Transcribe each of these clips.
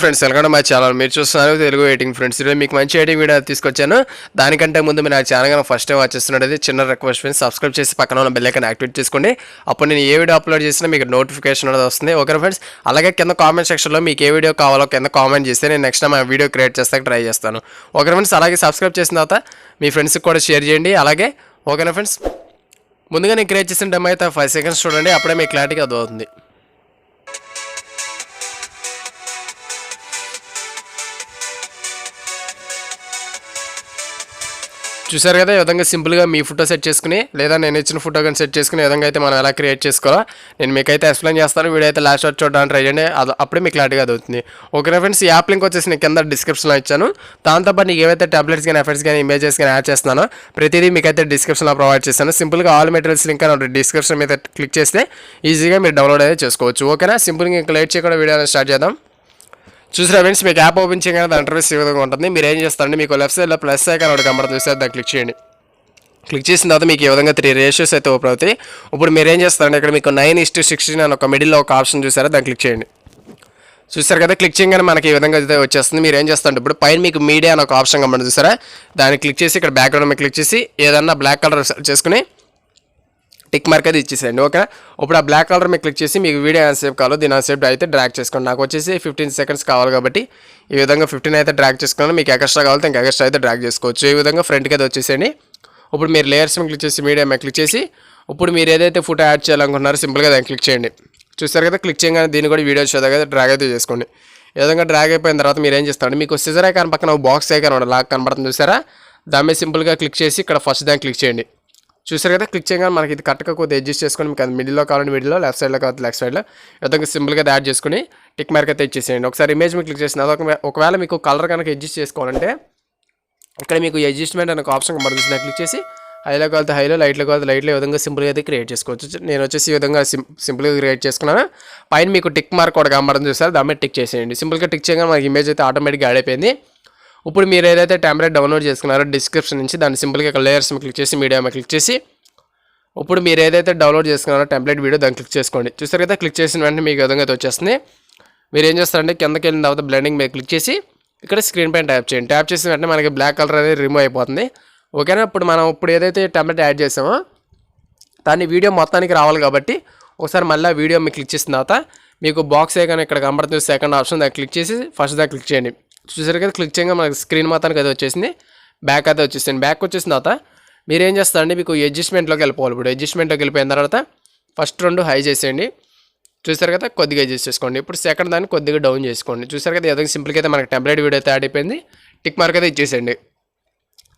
Friends welcome to my channel. మీరు చూస్తున్నారు Telugu editing friends. ఈరోజు మీకు మంచి ఎడిటింగ్ వీడియో తీసుకొచ్చాను. దానికంటే ముందు మీరు నా ఛానల్ ఫస్ట్ టైం వాచ్ చేస్తున్నట్టు చిన్న రిక్వెస్ట్ ఫ్రెండ్స్, సబ్స్క్రైబ్ చేసి పక్కన ఉన్న బెల్ ఐకాన్ యాక్టివేట్ చేసుకోండి. అప్పుడు నేను ఏ వీడియో అప్లోడ్ చేసినా మీకు నోటిఫికేషన్ అనేది వస్తుంది. ఓకే ఫ్రెండ్స్, అలాగే కింద కామెంట్ సెక్షన్లో మీకు ఏ వీడియో కావాలో కింద కామెంట్ చేస్తే నేను నెక్స్ట్ టైం ఆ వీడియో క్రియేట్ చేస్తాక ట్రై చేస్తాను. ఓకే ఫ్రెండ్స్, అలాగే సబ్స్క్రైబ్ చేసిన తర్వాత మీ ఫ్రెండ్స్కి కూడా షేర్ చేయండి. అలాగే ఓకేనా ఫ్రెండ్స్, ముందుగా నేను క్రియేట్ చేసిన డెమో అయితే 5 సెకండ్స్ చూడండి, అప్పుడే మీకు క్లారిటీగా అర్థమవుతుంది. చూసారు కదా, ఈ విధంగా సింపుల్గా మీ ఫోటో సెట్ చేసుకుని లేదా నేను ఇచ్చిన ఫోటో కానీ సెట్ చేసుకుని ఈ విధంగా అయితే మనం ఎలా క్రియేట్ చేసుకోవాలో నేను మీకైతే ఎక్స్ప్లెయిన్ చేస్తాను. వీడియో అయితే లాస్ట్ వచ్చి చూడడానికి ట్రై చేయండి, అప్పుడే మీకు క్లారిటీగా అవుతుంది. ఓకే ఫ్రెండ్స్, ఈ యాప్ లింక్ వచ్చేసి నేను కింద డిస్క్రిప్షన్లో ఇచ్చాను. దాంతోపాటు నీకు ఏవైతే టాబ్లెట్స్ కానీ ఎఫెక్ట్స్ కానీ ఇమేజెస్ కానీ యాడ్ చేస్తున్నానో ప్రతిదీ మీకైతే డిస్క్రిప్షన్లో ప్రొవైడ్ చేస్తాను. సింపుల్గా ఆల్ మెటీరియల్స్ లింక్ అని డిస్క్రిప్షన్ మీద క్లిక్ చేస్తే ఈజీగా మీరు డౌన్లోడ్ అయితే చేసుకోవచ్చు. ఓకేనా, సింపుల్గా ఇంకా లేట్ చేయకుండా వీడియో స్టార్ట్ చేద్దాం. చూసారా ఫ్రెండ్స్, మీకు యాప్ ఓపెన్ చేయగానే దాని ఇంటర్ఫేస్ ఈ విధంగా ఉంటుంది. మీరు ఏం చేస్తారంటే మీకు లెఫ్ట్ సైడ్లో ప్లస్ ఐకాన్ ఒకటి కనబడుతుంది, చూస్తే దాన్ని క్లిక్ చేయండి. క్లిక్ చేసిన తర్వాత మీకు ఈ విధంగా 3 రేషియోస్ అయితే ఓపెన్ అవుతాయి. ఇప్పుడు మీరు ఏం చేస్తారంటే ఇక్కడ మీకు 9:16 అని ఒక మిడిల్లో ఒక ఆప్షన్ చూసారా, దాన్ని క్లిక్ చేయండి. చూసారు కదా, క్లిక్ చేయగానే మనకి ఈ విధంగా అయితే వచ్చేస్తుంది. మీరు ఏం చేస్తారంటే ఇప్పుడు పైన మీకు మీడియా అని ఒక ఆప్షన్ కనబడుతుంది చూసారా, దాన్ని క్లిక్ చేసి ఇక్కడ బ్యాక్గ్రౌండ్ మీద క్లిక్ చేసి ఏదన్నా బ్లాక్ కలర్ సెలెక్ట్ చేసుకుని టిక్ మార్క్ అయితే ఇచ్చేసేయండి. ఓకే, ఇప్పుడు ఆ బ్లాక్ కలర్ మీద క్లిక్ చేసి మీకు వీడియో సేపు కావాలో దీని సేపు అయితే డ్రాగ్ చేసుకోండి. నాకు వచ్చేసి 15 సెకండ్స్ కావాలి కాబట్టి ఈ విధంగా 15 అయితే డ్రాగ్ చేసుకున్నాను. మీకు ఎక్స్ట్రా కావాలంటే ఇంకా ఎక్స్ట్రా అయితే డ్రాగ్ చేసుకోవచ్చు. ఈ విధంగా ఫ్రంట్కి అయితే వచ్చేసేయండి. ఇప్పుడు మీరు లేయర్స్ మీద క్లిక్ చేసి మీడియా మీద క్లిక్ చేసి ఇప్పుడు మీరు ఏదైతే ఫోటో యాడ్ చేయాలనుకుంటున్నారో సింపుల్గా దాన్ని క్లిక్ చేయండి. చూస్తారు కదా, క్లిక్ చేయగానే దీన్ని కూడా వీడియో వచ్చేదాకా డ్రాగ్ అయితే చేసుకోండి. ఈ విధంగా డ్రాగ్ అయిపోయిన తర్వాత మీరు ఏం చేస్తారంటే మీకు సిజర్ ఐకాన్ పక్కన ఒక బాక్స్ ఐకాన్ లాగా కనబడుతుంది చూసారా, దాని మీద సింపుల్గా క్లిక్ చేసి ఇక్కడ ఫస్ట్ దాన్ని క్లిక్ చేయండి. చూసారు కదా, క్లిక్ చేయగానే మనకి ఇది కరెక్ట్గా కొద్దిగా అడ్జస్ట్ చేసుకొని మీకు అది మిడిల్లో కావాలంటే మిడిల్లో, లెఫ్ట్ సైడ్లో కావాలి లెఫ్ట్ సైడ్లో ఈ విధంగా సింపుల్గా యాడ్ చేసుకుని టిక్ మార్క్ అయితే ఇచ్చేసేయండి. ఒకసారి ఇమేజ్ మీకు క్లిక్ చేసిన ఒకవేళ మీకు కలర్ కనుక అడ్జస్ట్ చేసుకోవాలంటే ఇక్కడ మీకు అడ్జస్ట్మెంట్ అనే ఒక ఆప్షన్ కనబడుతుంది, క్లిక్ చేసి హైలో కావాలి హైలో, లైట్లో కావాలి లైట్లో ఈ విధంగా సింపుల్గా అయితే క్రియేట్ చేసుకోవచ్చు. నేను వచ్చేసి ఈ విధంగా సింపుల్గా క్రియేట్ చేసుకున్నాను. పైన మీకు టిక్ మార్క్ కూడా కనబడుతుంది చూస్తారు, దాని మీద టిక్ చేసేయండి. సింపుల్గా టిక్ చేయగానే మనకి ఇమేజ్ అయితే ఆటోమేటిక్గా యాడ్ అయిపోయింది. ఇప్పుడు మీరు ఏదైతే టెంప్లెట్ డౌన్లోడ్ చేసుకున్నారో డిస్క్రిప్షన్ నుంచి దాన్ని సింపుల్గా ఇక్కడ లేయర్స్ మీద క్లిక్ చేసి మీడియా మీద క్లిక్ చేసి ఇప్పుడు మీరు ఏదైతే డౌన్లోడ్ చేసుకున్నారో టెంప్లెట్ వీడియో దాన్ని క్లిక్ చేసుకోండి. చూస్తారు కదా, క్లిక్ చేసిన వెంటనే మీకు విధంగా అయితే వచ్చేస్తుంది. మీరు ఏం చేస్తారంటే కిందకి వెళ్ళిన తర్వాత బ్లెండింగ్ మీద క్లిక్ చేసి ఇక్కడ స్క్రీన్ పైన ట్యాప్ చేయండి. ట్యాప్ చేసిన వెంటనే మనకి బ్లాక్ కలర్ అనేది రిమూవ్ అయిపోతుంది. ఓకేనా, ఇప్పుడు మనం ఏదైతే టెంప్లెట్ యాడ్ చేసామో దాన్ని వీడియో మొత్తానికి రావాలి కాబట్టి ఒకసారి మళ్ళీ వీడియో మీకు క్లిక్ చేసిన తర్వాత మీకు బాక్స్ ఐకాన్ ఇక్కడ కనబడుతుంది సెకండ్ ఆప్షన్, దాన్ని క్లిక్ చేసి ఫస్ట్ దాన్ని క్లిక్ చేయండి. చూసారు కదా, క్లిక్ చేయగా మనకి స్క్రీన్ మొత్తానికి అయితే వచ్చేసింది. బ్యాక్ అయితే వచ్చేసింది. బ్యాక్ వచ్చేసిన తర్వాత మీరు ఏం చేస్తారంటే మీకు అడ్జస్ట్మెంట్లోకి వెళ్ళిపోవాలి. ఇప్పుడు అడ్జస్ట్మెంట్లోకి వెళ్ళిపోయిన తర్వాత ఫస్ట్ 2 హై చేసేయండి. చూసారు కదా, కొద్దిగా అడ్జస్ట్ చేసుకోండి. ఇప్పుడు సెకండ్ దాన్ని కొద్దిగా డౌన్ చేసుకోండి. చూసారు కదా, ఈ విధంగా సింపుల్గా అయితే మనకి టెంప్లెట్ వీడియో అయితే యాడ్ అయిపోయింది. టిక్ మార్క్ అయితే ఇచ్చేసేయండి.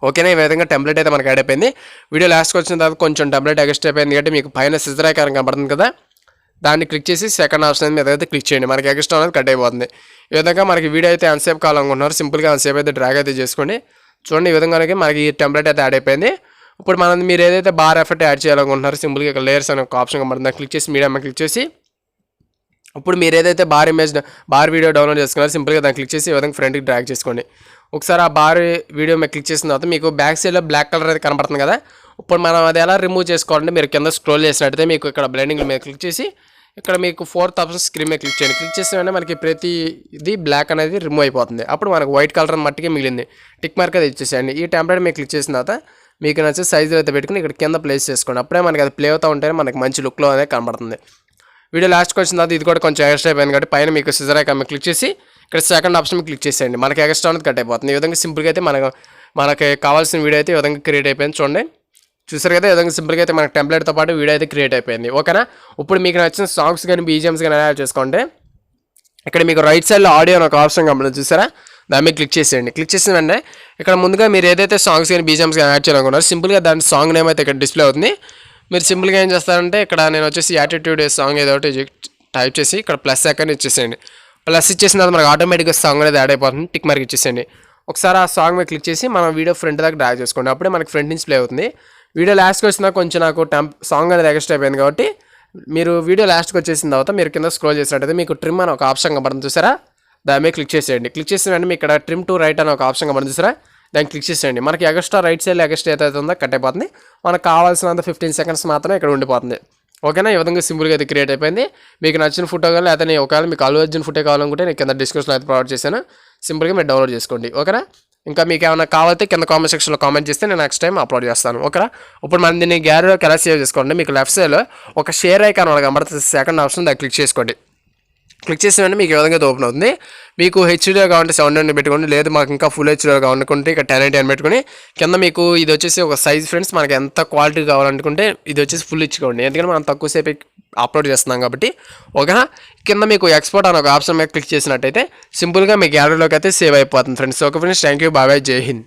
ఓకేనా, ఈ విధంగా టెంప్లెట్ అయితే మనకి యాడ్ అయిపోయింది. వీడియో లాస్ట్కి వచ్చిన తర్వాత కొంచెం టెంప్లెట్ ఎక్స్ట్రా అయిపోయింది కాబట్టి మీకు పైన సిజర్ ఐకాన్ కనబడుతుంది కదా, దాన్ని క్లిక్ చేసి సెకండ్ ఆప్షన్ మీద అయితే క్లిక్ చేయండి. మనకి ఎక్స్ట్రా అనేది కట్ అయిపోతుంది. ఈ విధంగా మనకి వీడియో అయితే అన్సేపు కావాలనుకుంటున్నారు సింపుల్గా అన్సేపు అయితే డ్రాగ్ అయితే చేసుకోండి. చూడండి, ఈ విధంగా మనకి ఈ టెంప్లెట్ అయితే యాడ్ అయిపోయింది. ఇప్పుడు మీరు ఏదైతే బార్ ఎఫెక్ట్ యాడ్ చేయాలనుకుంటున్నారో సింపుల్గా ఇక్కడ లేయర్స్ అనే ఒక ఆప్షన్ కనబడుతుంది, క్లిక్ చేసి మీడియా మీద క్లిక్ చేసి ఇప్పుడు మీరు ఏదైతే బార్ వీడియో డౌన్లోడ్ చేసుకున్నారో సింపుల్గా దాన్ని క్లిక్ చేసి ఈ విధంగా ఫ్రంట్కి డ్రాగ్ చేసుకోండి. ఒకసారి ఆ బార్ వీడియో మీద క్లిక్ చేసిన తర్వాత మీకు బ్యాక్ సైడ్లో బ్లాక్ కలర్ అయితే కనబడుతుంది కదా, ఇప్పుడు మనం అది ఎలా రిమూవ్ చేసుకోవాలంటే మీరు కింద స్క్రోల్ చేసినట్టయితే మీకు ఇక్కడ బ్లెండింగ్ మీద క్లిక్ చేసి ఇక్కడ మీకు 4th ఆప్షన్ స్క్రీన్ మీద క్లిక్ చేయండి. క్లిక్ చేసిన వెంటనే మనకి ప్రతి ఇది బ్లాక్ అనేది రిమూవ్ అయిపోతుంది. అప్పుడు మనకు వైట్ కలర్ మట్టికి మిగిలింది. టిక్ మార్క్ అయితే ఇచ్చేసేయండి. ఈ టెంప్లెట్ మీద క్లిక్ చేసిన తర్వాత మీకు నచ్చే సైజు అయితే పెట్టుకుని ఇక్కడ కింద ప్లేస్ చేసుకోండి. అప్పుడే మనకి అది ప్లే అవుతూ ఉంటేనే మనకి మంచి లుక్లో అనేది కనబడుతుంది. వీడియో లాస్ట్కి వచ్చిన తర్వాత ఇది కూడా కొంచెం ఎక్స్ట్రా అయిపోయింది కాబట్టి పైన మీకు సిజర్ ఐకాన్ మీద క్లిక్ చేసి ఇక్కడ సెకండ్ ఆప్షన్ మీద క్లిక్ చేసేయండి. మనకి ఎక్స్ట్రా అనేది కట్ అయిపోతుంది. ఈ విధంగా సింపుల్గా అయితే మనకి కావాల్సిన వీడియో అయితే ఈ విధంగా క్రియేట్ అయిపోయింది. చూడండి, చూసారు కదా, ఈ విధంగా సింపుల్గా అయితే మనకి టెంప్లెట్తో పాటు వీడియో అయితే క్రియేట్ అయిపోయింది. ఓకేనా, ఇప్పుడు మీకు నచ్చిన సాంగ్స్ కానీ బీజిఎమ్స్ కానీ యాడ్ చేసుకోండి. ఇక్కడ మీకు రైట్ సైడ్లో ఆడియో అని ఒక ఆప్షన్ కనబడుతుంది చూసారా, దాని మీద క్లిక్ చేసేయండి. క్లిక్ చేసిన వెంటనే ఇక్కడ ముందుగా మీరు ఏదైతే సాంగ్స్ కానీ బీజిఎమ్స్ కానీ యాడ్ చేయాలనుకున్నారో సింపుల్గా దాని సాంగ్ నేమ్ అయితే ఇక్కడ డిస్ప్లే అవుతుంది. మీరు సింపుల్గా ఏం చేస్తారంటే ఇక్కడ నేను వచ్చేసి యాటిట్యూడ్ సాంగ్ ఏదో ఒకటి టైప్ చేసి ఇక్కడ ప్లస్ ఐకాన్ ఇచ్చేసేయండి. ప్లస్ ఇచ్చేసిన తర్వాత మనకు ఆటోమేటిక్గా సాంగ్ అనేది యాడ్ అయిపోతుంది. టిక్ మార్క్ ఇచ్చేసేయండి. ఒకసారి ఆ సాంగ్ మీద క్లిక్ చేసి మనం వీడియో ఫ్రంట్ దాకా డ్రాగ్ చేసుకోండి. అప్పుడే మనకి ఫ్రంట్ నుంచి ప్లే అవుతుంది. వీడియో లాస్ట్కి వచ్చినా కొంచెం నాకు సాంగ్ అనేది ఎక్స్ట్రా అయిపోయింది కాబట్టి మీరు వీడియో లాస్ట్కి వచ్చేసిన తర్వాత మీరు కింద స్క్రోల్ చేసినట్టయితే మీకు ట్రిమ్ అని ఒక ఆప్షన్ కనబడుతుంది చూసారా, దాని మీద క్లిక్ చేసేయండి. క్లిక్ చేసిన వెంటనే మీకు ఇక్కడ ట్రిమ్ టు రైట్ అని ఒక ఆప్షన్ కనబడుతుంది చూసారా, దాన్ని క్లిక్ చేసేయండి. మనకి ఎక్స్ట్రా రైట్ సైడ్ ఎక్స్ట్రా ఏదైతే ఉందో కట్ అయిపోతుంది. మనకు కావాల్సినంత 15 సెకండ్స్ మాత్రమే ఇక్కడ ఉండిపోతుంది. ఓకేనా, ఈ విధంగా సింపుల్గా అయితే క్రియేట్ అయిపోయింది. మీకు నచ్చిన ఫోటో కానీ లేకపోతే ఒకవేళ మీకు అల్లు అర్జున్ ఫోటో కావాలనుకుంటే నేను కింద డిస్క్రిప్షన్లో అయితే ప్రొవైడ్ చేశాను. సింపుల్గా మీరు డౌన్లోడ్ చేసుకోండి. ఓకేనా, ఇంకా మీకు ఏమైనా కావాలంటే కింద కామెంట్ సెక్షన్లో కామెంట్ చేస్తే నేను నెక్స్ట్ టైం అప్లోడ్ చేస్తాను. ఓకేనా, ఇప్పుడు మనం దీన్ని గ్యాలరీలోకి ఎలా సేవ్ చేసుకోండి, మీకు లెఫ్ట్ సైడ్లో ఒక షేర్ ఐకాన్ కనబడుతుంది, సెకండ్ ఆప్షన్ దాన్ని క్లిక్ చేసుకోండి. క్లిక్ చేసిన వెంటనే మీకు ఈ విధంగా ఓపెన్ అవుతుంది. మీకు హెచ్డీలో కావాలంటే 720 పెట్టుకోండి, లేదు మాకు ఇంకా ఫుల్ హెచ్డీలో కావాలనుకుంటే ఇక 1080 అని పెట్టుకుని కింద మీకు ఇది వచ్చేసి ఒక సైజ్ ఫ్రెండ్స్, మనకి ఎంత క్వాలిటీ కావాలనుకుంటే ఇది వచ్చేసి ఫుల్ ఇచ్చుకోండి, ఎందుకంటే మనం తక్కువసేపు అప్లోడ్ చేస్తున్నాం కాబట్టి. ఓకేనా, కింద మీకు ఎక్స్పోర్ట్ అనే ఒక ఆప్షన్ మీద క్లిక్ చేసినట్టయితే సింపుల్గా మీ గ్యాలరీలోకి అయితే సేవ్ అయిపోతుంది friends. Okay friends, thank you, bye, జై హింద్.